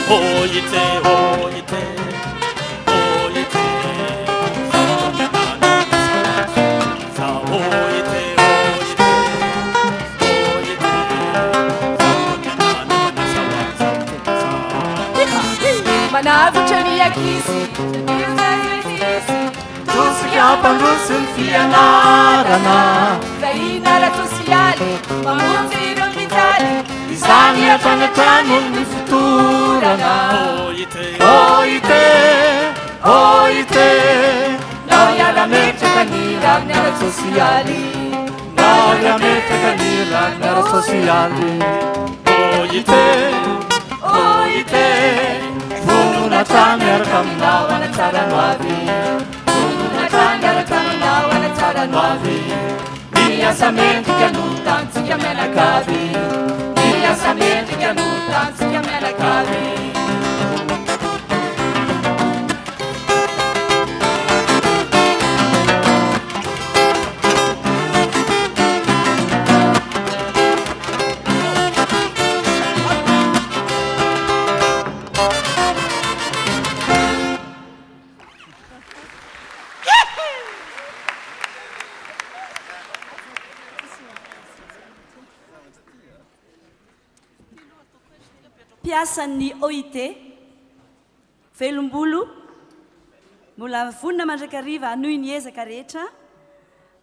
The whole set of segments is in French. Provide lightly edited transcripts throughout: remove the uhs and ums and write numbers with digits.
Oite, oite, oite, sa oite, oite, oite, manavitra ny ankizy tosika mpandroso ny fianarana vahina sosialy mamonjy ireo mijaly izany atranatrano ny fotorana oite, oite oite nao iara-metraka ny ragnara sosialy nao iara-metraka ny ragnara sosialy oite, oite vonona trano miaraka aminao anatsarano avy vonona trano miaraka aminao anatsarano avy miasa mendrika no tantsika mianakavy miasa mendrika no tantsika mianakavy piasan'ny OIT velombolo mbola vonona mandrakariva noho ny ezaka rehetra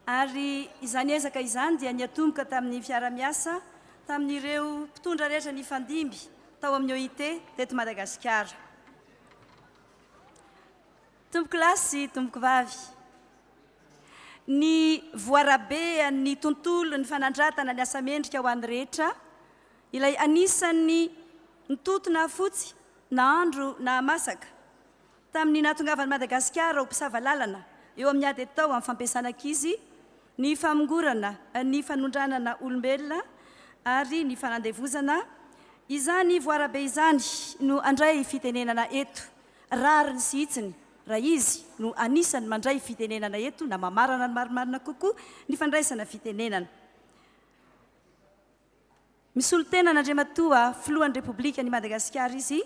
ary izany ezaka izany dia niatomboka tamin'ny fiara-miasa tamin'ireo mpitondra rehetra ny fandimby tao amin'ny OIT teto Madagasikara. Tompoko lahy sy tompoko vavy, ny voarabe ny tontolo ny fanandratana ny asa mendrika ho an'ny rehetra ilay anisan'ny nitotona fotsy na andro na masaka tamin'ny nahatongavan'i Madagasikara ho mpisava lalana eo amin'ny ady tao amin'ny fampiasana ankizy, ny famongorana ny fanondranana olombelona ary ny fanandevozana. Izany voarabe izany no andray fitenenana eto, rariny sy itsiny raha izy no anisany mandray fitenenana eto na mamarana ny marimarina kokoa ny fandraisana fitenenana. Misolo tena n'Andriamatoa filohan'ny République ny Madagascar izy,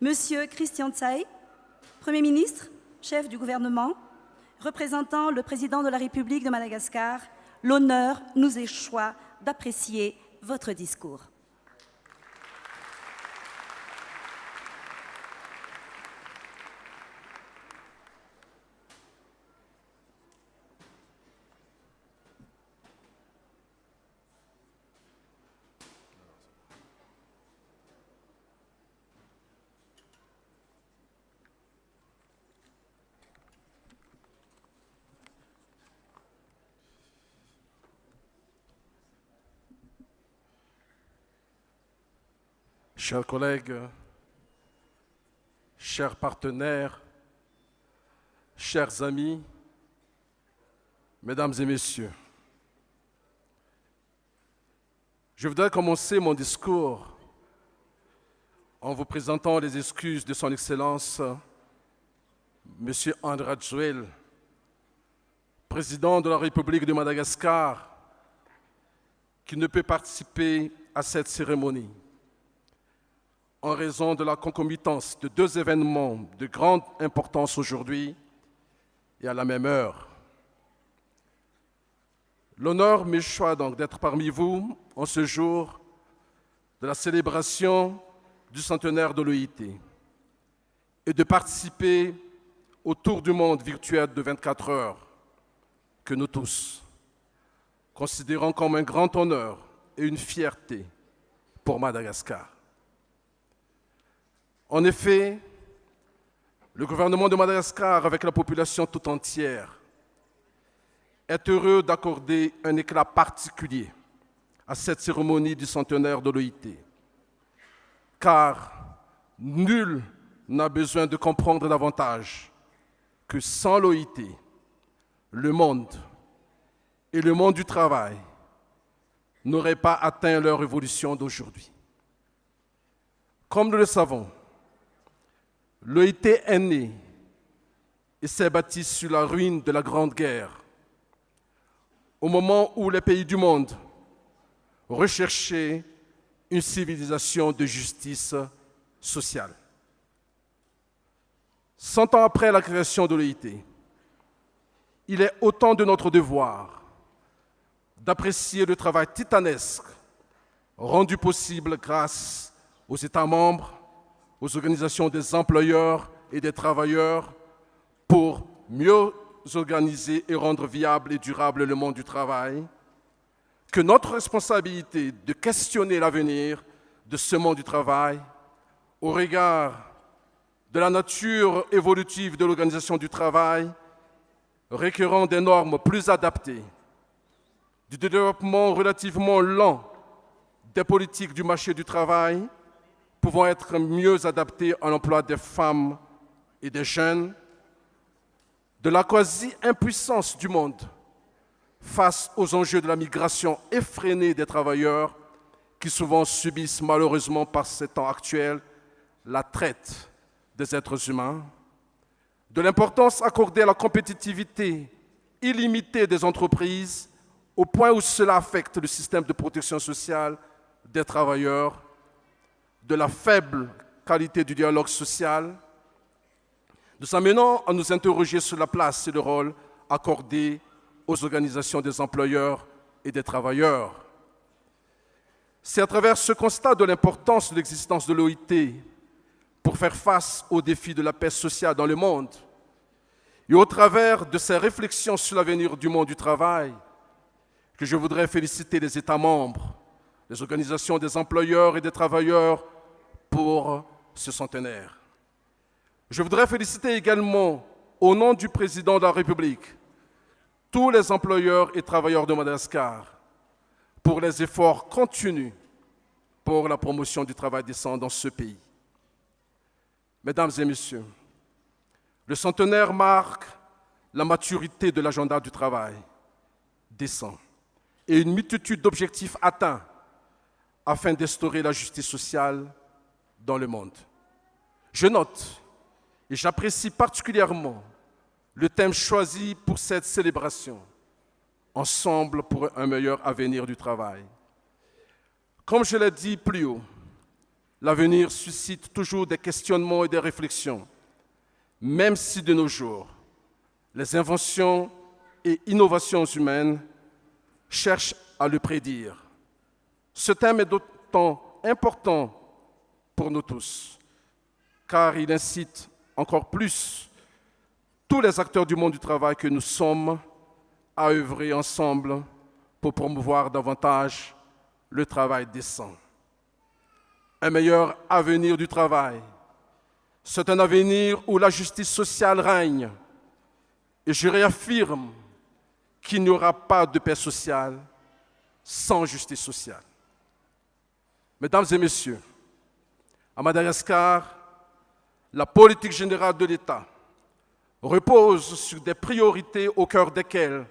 Monsieur Christian Tsaï, Premier ministre, chef du gouvernement, représentant le président de la République de Madagascar, l'honneur nous échoit d'apprécier votre discours. Chers collègues, chers partenaires, chers amis, mesdames et messieurs, je voudrais commencer mon discours en vous présentant les excuses de son Excellence, M. André Rajoelina, président de la République de Madagascar, qui ne peut participer à cette cérémonie en raison de la concomitance de deux événements de grande importance aujourd'hui et à la même heure. L'honneur m'échoit donc d'être parmi vous en ce jour de la célébration du centenaire de l'OIT et de participer au tour du monde virtuel de 24 heures que nous tous considérons comme un grand honneur et une fierté pour Madagascar. En effet, le gouvernement de Madagascar, avec la population tout entière, est heureux d'accorder un éclat particulier à cette cérémonie du centenaire de l'OIT, car nul n'a besoin de comprendre davantage que sans l'OIT, le monde et le monde du travail n'auraient pas atteint leur évolution d'aujourd'hui. Comme nous le savons, l'OIT est né et s'est bâti sur la ruine de la Grande Guerre, au moment où les pays du monde recherchaient une civilisation de justice sociale. 100 ans après la création de l'OIT, il est autant de notre devoir d'apprécier le travail titanesque rendu possible grâce aux États membres, aux organisations des employeurs et des travailleurs pour mieux organiser et rendre viable et durable le monde du travail, que notre responsabilité de questionner l'avenir de ce monde du travail au regard de la nature évolutive de l'organisation du travail, requérant des normes plus adaptées, du développement relativement lent des politiques du marché du travail, pouvant être mieux adaptées à l'emploi des femmes et des jeunes, de la quasi-impuissance du monde face aux enjeux de la migration effrénée des travailleurs qui souvent subissent malheureusement par ces temps actuels la traite des êtres humains, de l'importance accordée à la compétitivité illimitée des entreprises au point où cela affecte le système de protection sociale des travailleurs, de la faible qualité du dialogue social, nous amenant à nous interroger sur la place et le rôle accordé aux organisations des employeurs et des travailleurs. C'est à travers ce constat de l'importance de l'existence de l'OIT pour faire face aux défis de la paix sociale dans le monde et au travers de ces réflexions sur l'avenir du monde du travail que je voudrais féliciter les États membres, les organisations des employeurs et des travailleurs pour ce centenaire. Je voudrais féliciter également, au nom du président de la République, tous les employeurs et travailleurs de Madagascar pour les efforts continus pour la promotion du travail décent dans ce pays. Mesdames et messieurs, le centenaire marque la maturité de l'agenda du travail décent et une multitude d'objectifs atteints afin d'instaurer la justice sociale dans le monde. Je note et j'apprécie particulièrement le thème choisi pour cette célébration, Ensemble pour un meilleur avenir du travail. Comme je l'ai dit plus haut, l'avenir suscite toujours des questionnements et des réflexions, même si de nos jours, les inventions et innovations humaines cherchent à le prédire. Ce thème est d'autant important pour nous tous, car il incite encore plus tous les acteurs du monde du travail que nous sommes à œuvrer ensemble pour promouvoir davantage le travail décent. Un meilleur avenir du travail, c'est un avenir où la justice sociale règne. Et je réaffirme qu'il n'y aura pas de paix sociale sans justice sociale. Mesdames et messieurs, à Madagascar, la politique générale de l'État repose sur des priorités au cœur desquelles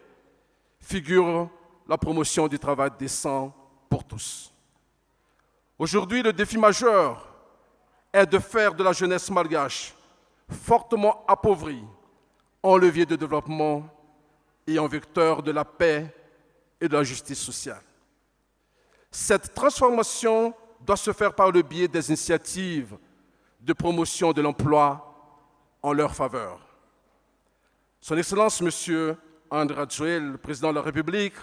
figure la promotion du travail décent pour tous. Aujourd'hui, le défi majeur est de faire de la jeunesse malgache fortement appauvrie en levier de développement et en vecteur de la paix et de la justice sociale. Cette transformation doit se faire par le biais des initiatives de promotion de l'emploi en leur faveur. Son Excellence, M. André Rajoelina, le président de la République,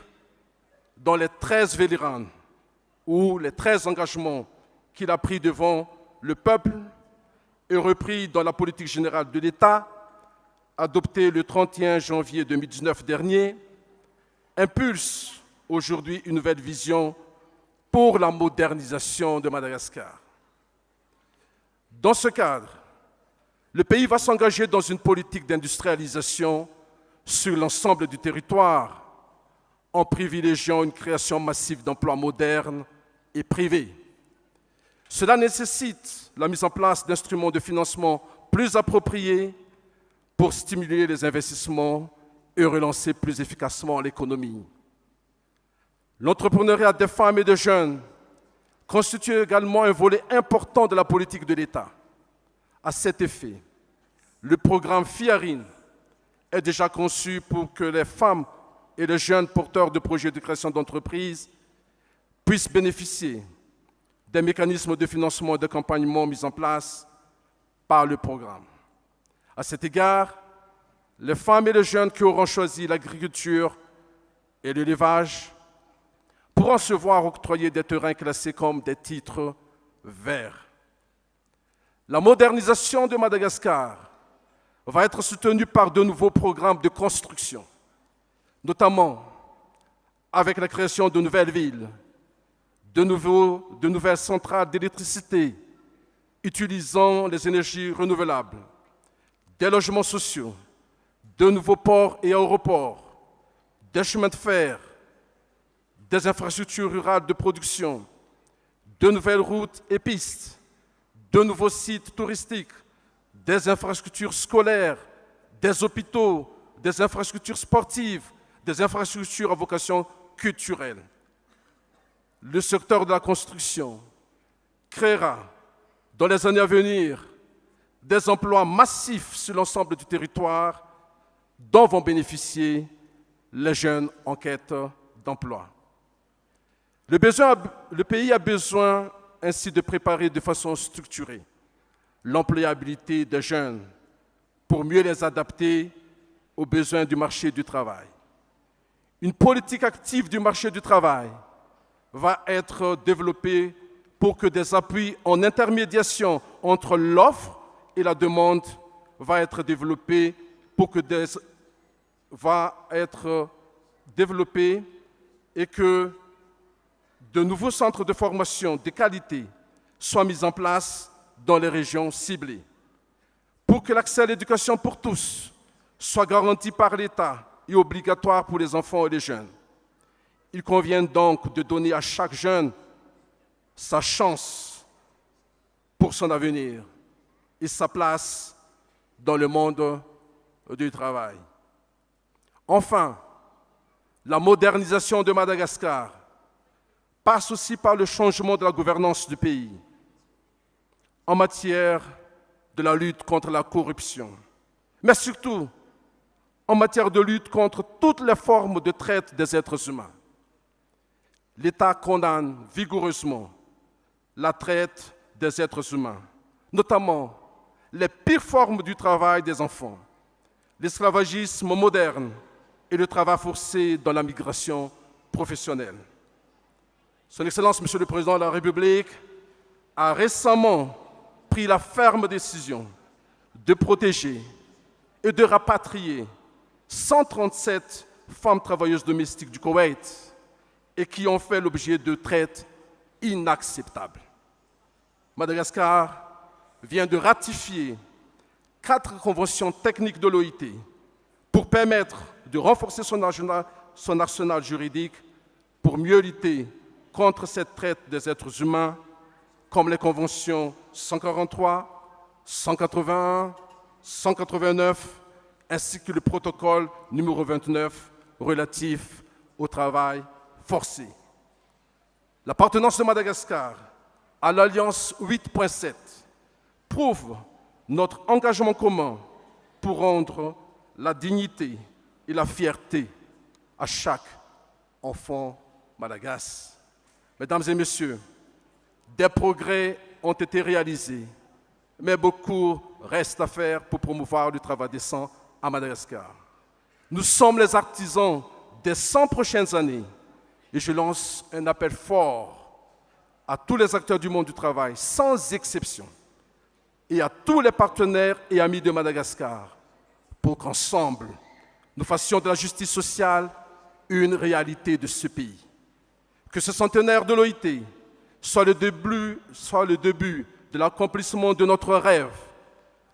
dans les 13 vélirans ou les 13 engagements qu'il a pris devant le peuple et repris dans la politique générale de l'État, adoptée le 31 janvier 2019 dernier, impulse aujourd'hui une nouvelle vision pour la modernisation de Madagascar. Dans ce cadre, le pays va s'engager dans une politique d'industrialisation sur l'ensemble du territoire en privilégiant une création massive d'emplois modernes et privés. Cela nécessite la mise en place d'instruments de financement plus appropriés pour stimuler les investissements et relancer plus efficacement l'économie. L'entrepreneuriat des femmes et des jeunes constitue également un volet important de la politique de l'État. À cet effet, le programme FIARIN est déjà conçu pour que les femmes et les jeunes porteurs de projets de création d'entreprise puissent bénéficier des mécanismes de financement et d'accompagnement mis en place par le programme. À cet égard, les femmes et les jeunes qui auront choisi l'agriculture et l'élevage pourront se voir octroyer des terrains classés comme des titres verts. La modernisation de Madagascar va être soutenue par de nouveaux programmes de construction, notamment avec la création de nouvelles villes, de nouvelles centrales d'électricité utilisant les énergies renouvelables, des logements sociaux, de nouveaux ports et aéroports, des chemins de fer, des infrastructures rurales de production, de nouvelles routes et pistes, de nouveaux sites touristiques, des infrastructures scolaires, des hôpitaux, des infrastructures sportives, des infrastructures à vocation culturelle. Le secteur de la construction créera, dans les années à venir, des emplois massifs sur l'ensemble du territoire dont vont bénéficier les jeunes en quête d'emploi. Le pays a besoin ainsi de préparer de façon structurée l'employabilité des jeunes pour mieux les adapter aux besoins du marché du travail. Une politique active du marché du travail va être développée pour que des appuis en intermédiation entre l'offre et la demande va être développé et que de nouveaux centres de formation de qualité soient mis en place dans les régions ciblées. Pour que l'accès à l'éducation pour tous soit garanti par l'État et obligatoire pour les enfants et les jeunes, il convient donc de donner à chaque jeune sa chance pour son avenir et sa place dans le monde du travail. Enfin, la modernisation de Madagascar passe aussi par le changement de la gouvernance du pays en matière de la lutte contre la corruption, mais surtout en matière de lutte contre toutes les formes de traite des êtres humains. L'État condamne vigoureusement la traite des êtres humains, notamment les pires formes du travail des enfants, l'esclavagisme moderne et le travail forcé dans la migration professionnelle. Son Excellence, Monsieur le Président de la République, a récemment pris la ferme décision de protéger et de rapatrier 137 femmes travailleuses domestiques du Koweït et qui ont fait l'objet de traites inacceptables. Madagascar vient de ratifier 4 conventions techniques de l'OIT pour permettre de renforcer son arsenal juridique pour mieux lutter contre cette traite des êtres humains, comme les conventions 143, 181, 189, ainsi que le protocole numéro 29 relatif au travail forcé. L'appartenance de Madagascar à l'Alliance 8.7 prouve notre engagement commun pour rendre la dignité et la fierté à chaque enfant malagasy. Mesdames et messieurs, des progrès ont été réalisés, mais beaucoup reste à faire pour promouvoir le travail décent à Madagascar. Nous sommes les artisans des 100 prochaines années et je lance un appel fort à tous les acteurs du monde du travail, sans exception, et à tous les partenaires et amis de Madagascar, pour qu'ensemble, nous fassions de la justice sociale une réalité de ce pays. Que ce centenaire de l'OIT soit le début de l'accomplissement de notre rêve,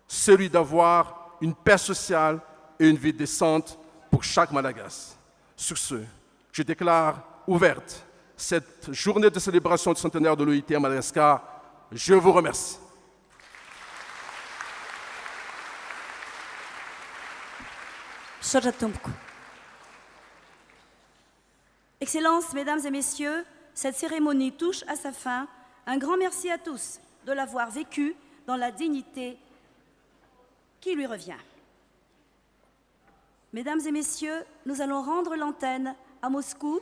celui d'avoir une paix sociale et une vie décente pour chaque Malagasy. Sur ce, je déclare ouverte cette journée de célébration du centenaire de l'OIT à Madagascar. Je vous remercie. Excellences, Mesdames et Messieurs, cette cérémonie touche à sa fin. Un grand merci à tous de l'avoir vécu dans la dignité qui lui revient. Mesdames et Messieurs, nous allons rendre l'antenne à Moscou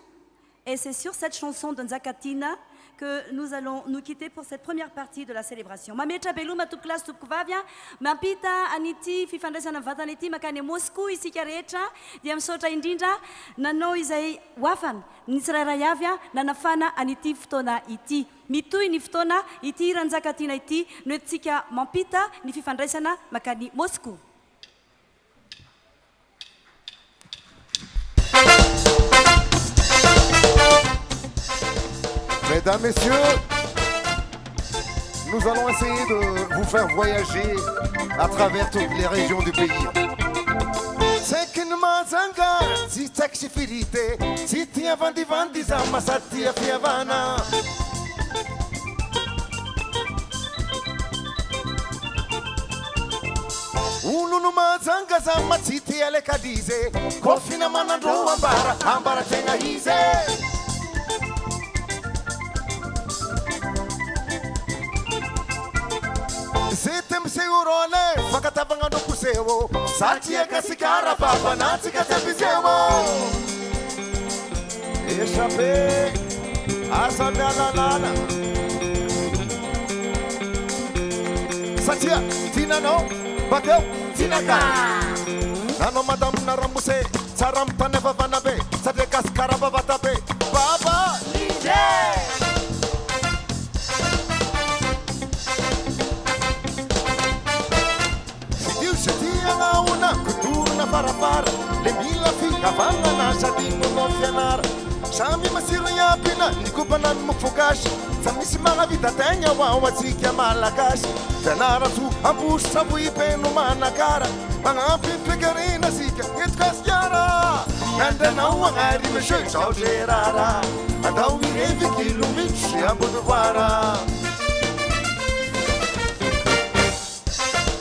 Et c'est sur cette chanson de Nzakatina que nous allons nous quitter pour cette première partie de la célébration. Mametra beloma toklasy topokivavy mampita anity fifandraisana vatana ity makany Moscou isika rehetra dia misaotra indrindra nanao izay hoafana ny tsirairay avy nanafana anity fotoana ity. Mitoy ny fotoana ity Nzakatina ity no tsika mampita ny fifandraisana makany Moscou. Mesdames, Messieurs, nous allons essayer de vous faire voyager à travers toutes les régions du pays. C'est qu'une mazanga, si taxifilité, si tia vandi zama satia fiavana. Unu mazanga zama si tia le cadize, kofina manandro ambara tenga hize. Sitem segurone, fakatavangano kusewo, satia kasikara baba nati katabisewo. Eshape, asabialalana. Satia, tina no, bateu, tina ka. Nano madam naramuse, saram taneva vanabe, satia kasikara baba tabe, baba, DJ. Una cultura para le mila fica vanga na shadingo no fianar shami masiro ya pina nikubanan mufugash samisi mga vida tenya wa wazikia malagash tanara tu ambush sabu ipeno manakara mga pipigarina sika itkas yara nanda na wangari meshoy sao gerara adaw irevi kilumichi ambudwara.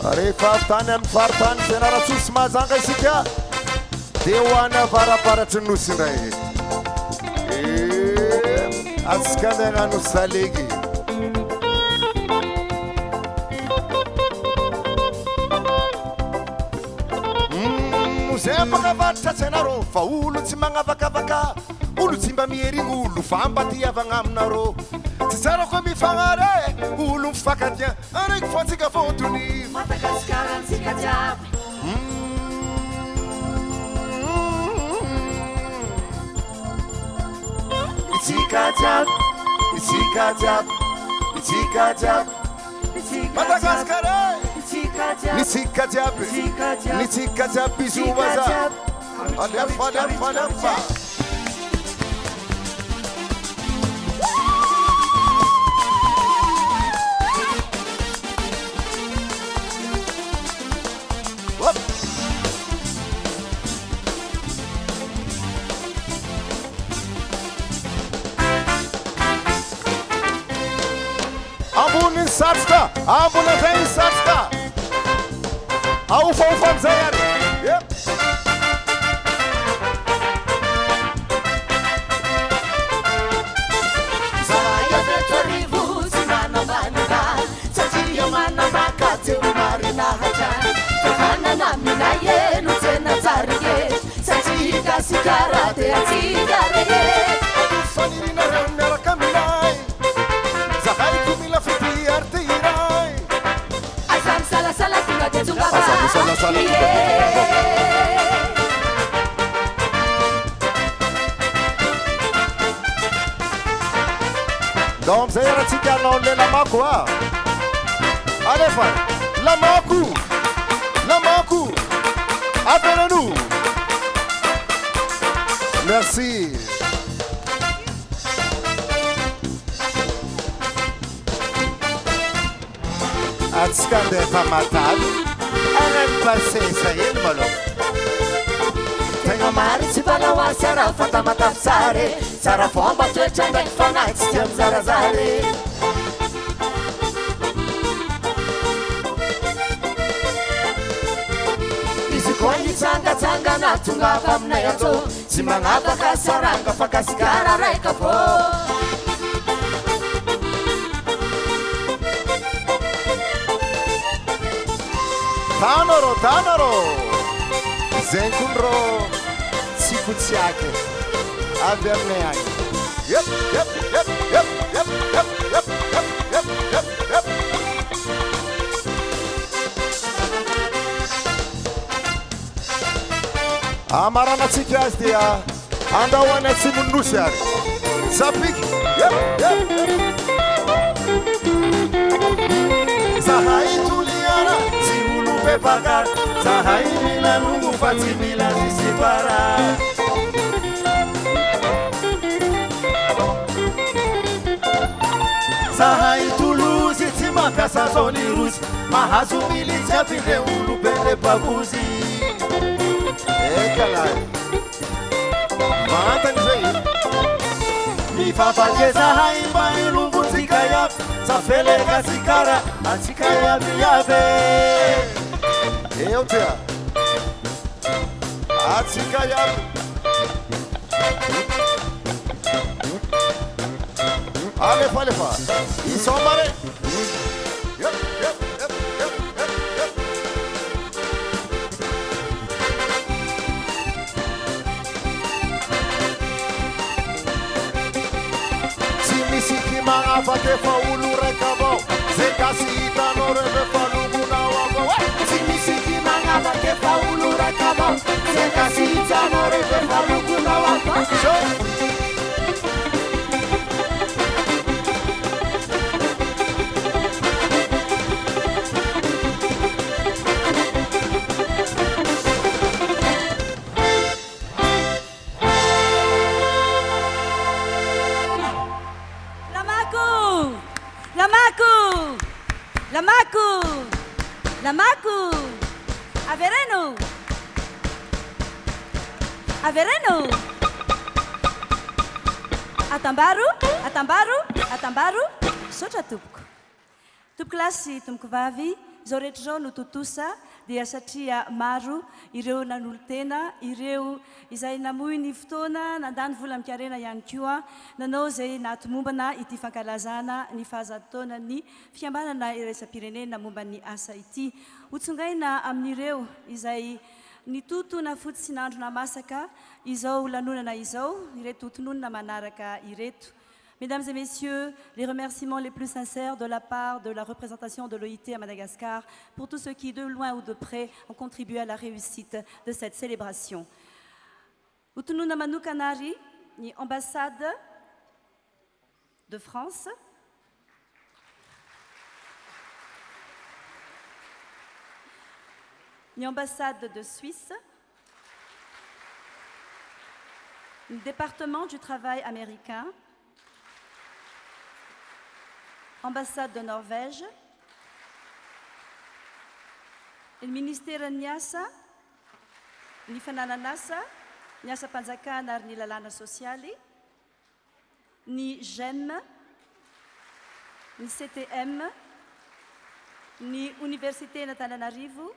Are fartan senara susma zanga isika dewana para tunusindai askandana nusalegi musempa kavatra senaro fa ulu tsimanga vakavaka ulu tsimba mieringulo famba tiavagna aminaro tsara ko mifangare ulu mfakatia arek fotsika fotoni Madagaskara tsika jiaby tsika jiaby Madagaskara tsika jiaby zubaza alefa Ambunin satska, ambunin vein satska. Aufam zayari. Yep. Saraya vetorivu sinana banana, sajiya mana makate umarina haja. Takana na minaye nutena zarige, sajiya kasikarate atigare. Fanini na rana kaminai. Zakai kumila fiti artirai. Asam sala kuna jezunga ba. Asam sala. Donc c'est la tika non le la makwa. Allez faire la maku. Appelez-nous. Merci. Atskande pamatal, anan passé ça y est malo. Tenga mari si palawa sara fatamata sare, sara fomba twechanga fanax tiam zarazare. Isikoni tsanga na tunga pamna yato, simangaba kasaranga fakasikara reka po. Tanoro Zenkunro Sikutsiake Avernei Yep, yep, yep, yep, yep, yep, yep, yep, yep, yep, yep. Amaranatsika azy dia andahoany atsimonosy ary. Sapiky. Yep, yep, yep. Zahay toliana tsy olo be bakara, zahay mila longo fa tsy mila sisibara. Zahay tolozy tsy mampiasa zao ny rozy, mahazo militsy aby le olo be le babozy. Eka lahy, vantany zay. Mifapake zahay mba ilongontsika iaby, safeleka tsikara atsika iaby iaby. Eo tia, atsika iaby. Alefa, alefa, isomare. Yep, yep, yep, yep, yep, yep. Tsy misy kimagnafaky efa olo raika avao, zay gasy hitanao rehefa longonao avao. Tsy misy kimagnafaky efa olo raika avao, zay gasy hitanao rehefa longonao avao. Lamaku, Avereno, Avereno, Atambaru, Atambaru, Atambaru, sotra tompoko. Tompoko lasy tompoko vavy, zao rehetra zao no totosa dia satria maro ireo nanolo tena, ireo izay namoy ny fotoana, nandany vola mikarena ihany koa, nanao zay natomombana ity fankalazana ny fahazatoana ny fikambanana iraisam-pirenena momba ny asa ity. Hotsongaina amin'ireo izay nitoto na fotsy nandro na masaka izao lanonana izao, ireto tononona manaraka ireto. Mesdames et messieurs, les remerciements les plus sincères de la part de la représentation de l'OIT à Madagascar pour tous ceux qui, de loin ou de près, ont contribué à la réussite de cette célébration. Utununa Manukanari, ni ambassade de France, ni ambassade de Suisse, ni département du travail américain, ambassade de Norvège, le ministère Nyasa, ni Fanananasa, Nyasa Panzakana, ni Lalana Sociali, ni GEM, ni CTM, ni Université Natananarivo,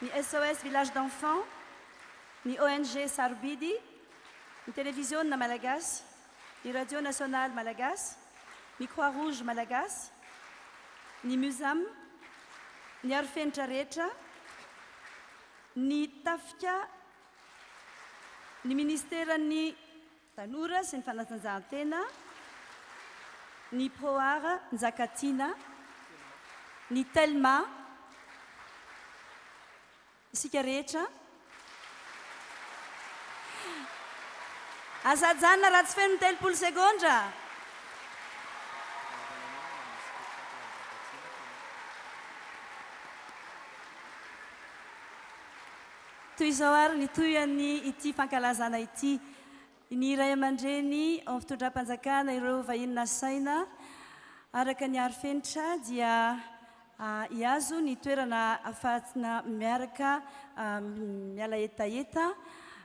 ni SOS Village d'Enfants, ni ONG Sarbidi, ni Télévision na Malagasy, ni Radio Nationale Malagasy, ni Croix-Rouge Malagasy, ni Musam, ni Arfentra rehetra, ni Tafika, ni Ministeran'ny Tanora sy ny Fanatanjahantena, ni Proar Nzakatina, ni Telma, isika rehetra. Asajanona raha tsy feno 30 sekondra. Toy izao ary ny toyany ity fankalazana ity. Ny ray aman-dreny amin'ny fitondram-panjakana ireo vahiny nasaina araka ny arifenitra dia iazo ny toerana ahafahatsina miaraka miala etaeta.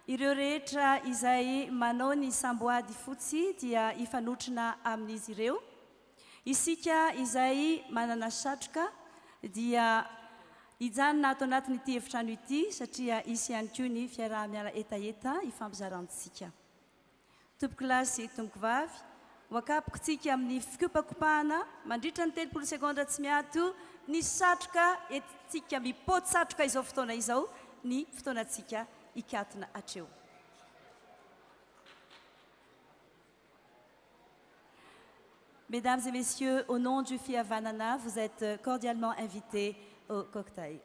Ireo rehetra izay manao ny samboady fotsy dia ifanotrina amin'izy ireo. Isika izay manana satroka dia hijanona ato anatin'ity efitrano ity satria isy ihany koa ny fiaraha-miala etaeta ifampizarantsika. Tompoko lasy tompoko vavy, hoakapokontsika amin'ny fikopakopahana mandritra ny 30 sekondra tsy miato ny satroka etintsika mipôty satroka izao fotoana izao ny fotoanantsika ikatona hatreo. Mesdames et messieurs, au nom du FIA Vanana, vous êtes cordialement invités au cocktail.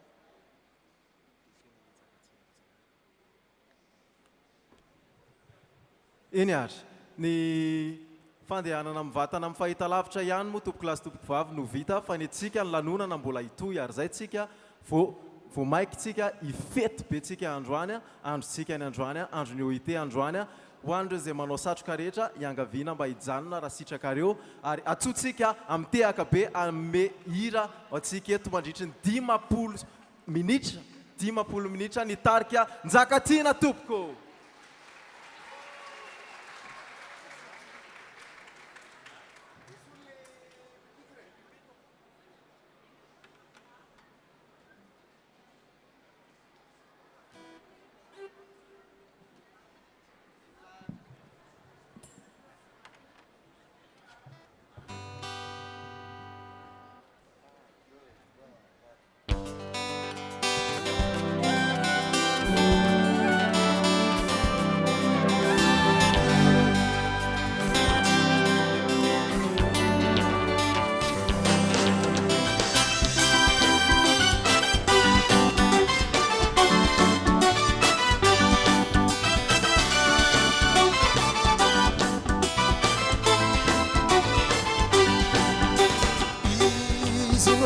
Eny ary ny fandehanana mivatana amin'ny fahitalavitra ihany moa tompoko lasy tompoko vavy no vita fa ny antsika ny lanonana mbola hitohy ary zay tsika vao maiky tsika ifety be tsika androany androtsika ny androany andro ny OIT androany ho an'ireo izay manao satroka rehetra iangaviana mba hijanona raha sitrakareo ary atsotsika amintehaka be ame hira atsika eto mandritry ny 10 minitra nitarika njakatiana tompoko.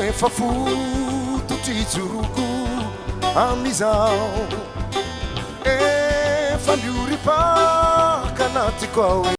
Efa fototry joroko amizao efa lioripaka anatiko ao